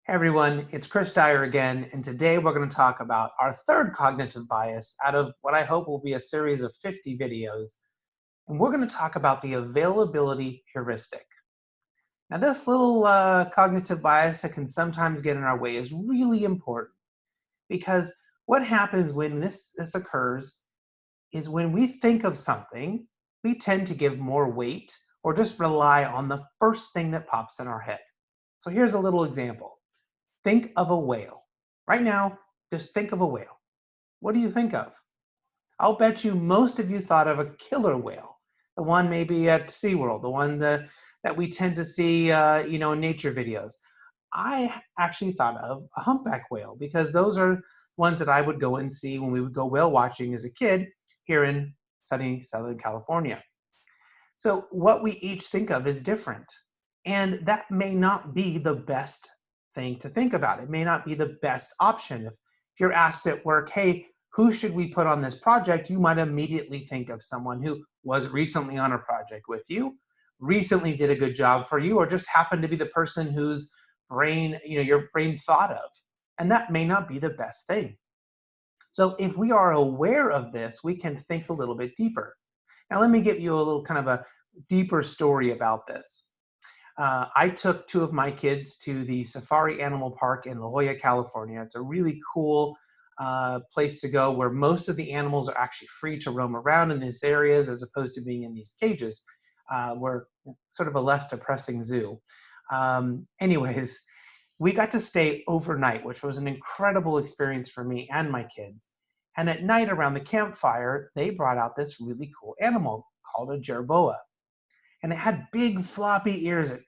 Hey everyone, it's Dyer again, and today we're going to talk about our third cognitive bias out of what I hope will be a series of 50 videos. And we're going to talk about the availability heuristic. Now, this little cognitive bias that can sometimes get in our way is really important because what happens when this occurs is when we think of something, we tend to give more weight or just rely on the first thing that pops in our head. So here's a little example. Think of a whale. Right now, just think of a whale. What do you think of? I'll bet you most of you thought of a killer whale, the one maybe at SeaWorld, the one that we tend to see in nature videos. I actually thought of a humpback whale because those are ones that I would go and see when we would go whale watching as a kid here in sunny Southern California. So what we each think of is different. And that may not be the best thing to think about. It may not be the best option. If you're asked at work, hey, who should we put on this project? You might immediately think of someone who was recently on a project with you, recently did a good job for you, or just happened to be the person whose brain, your brain thought of. And that may not be the best thing. So if we are aware of this, we can think a little bit deeper. Now, let me give you a little kind of a deeper story about this. I took two of my kids to the Safari Animal Park in La Jolla, California. It's a really cool place to go where most of the animals are actually free to roam around in these areas as opposed to being in these cages. We're sort of a less depressing zoo. Anyways, we got to stay overnight, which was an incredible experience for me and my kids. And at night around the campfire, they brought out this really cool animal called a jerboa. And it had big floppy ears that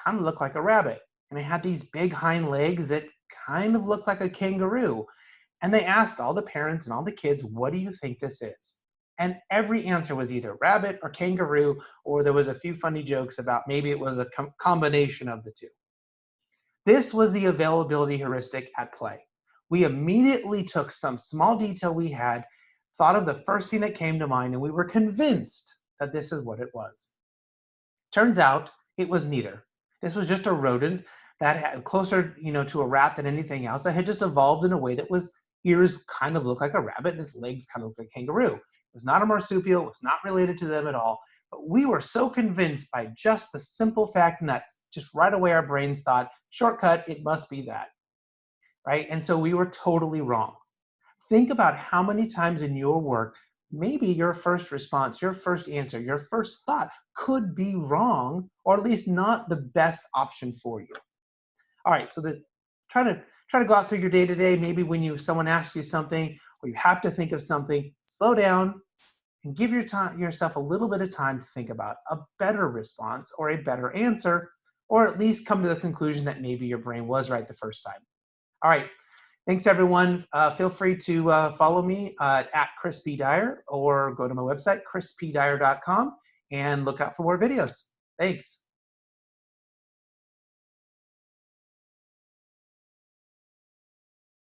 kind of looked like a rabbit. And it had these big hind legs that kind of looked like a kangaroo. And they asked all the parents and all the kids, what do you think this is? And every answer was either rabbit or kangaroo, or there was a few funny jokes about maybe it was a combination of the two. This was the availability heuristic at play. We immediately took some small detail we had, thought of the first thing that came to mind, and we were convinced that this is what it was. Turns out it was neither. This was just a rodent that had closer, to a rat than anything else, that had just evolved in a way that was ears kind of looked like a rabbit and its legs kind of looked like a kangaroo. It was not a marsupial, it was not related to them at all. But we were so convinced by just the simple fact, and that just right away our brains thought, shortcut, it must be that, right? And so we were totally wrong. Think about how many times in your work, maybe your first response, your first answer, your first thought could be wrong, or at least not the best option for you. All right, so try to go out through your day to day. Maybe when someone asks you something, or you have to think of something, slow down and give yourself a little bit of time to think about a better response or a better answer, or at least come to the conclusion that maybe your brain was right the first time. All right. Thanks, everyone. Feel free to follow me at Dyer or go to my website, chrispdyer.com, and look out for more videos. Thanks.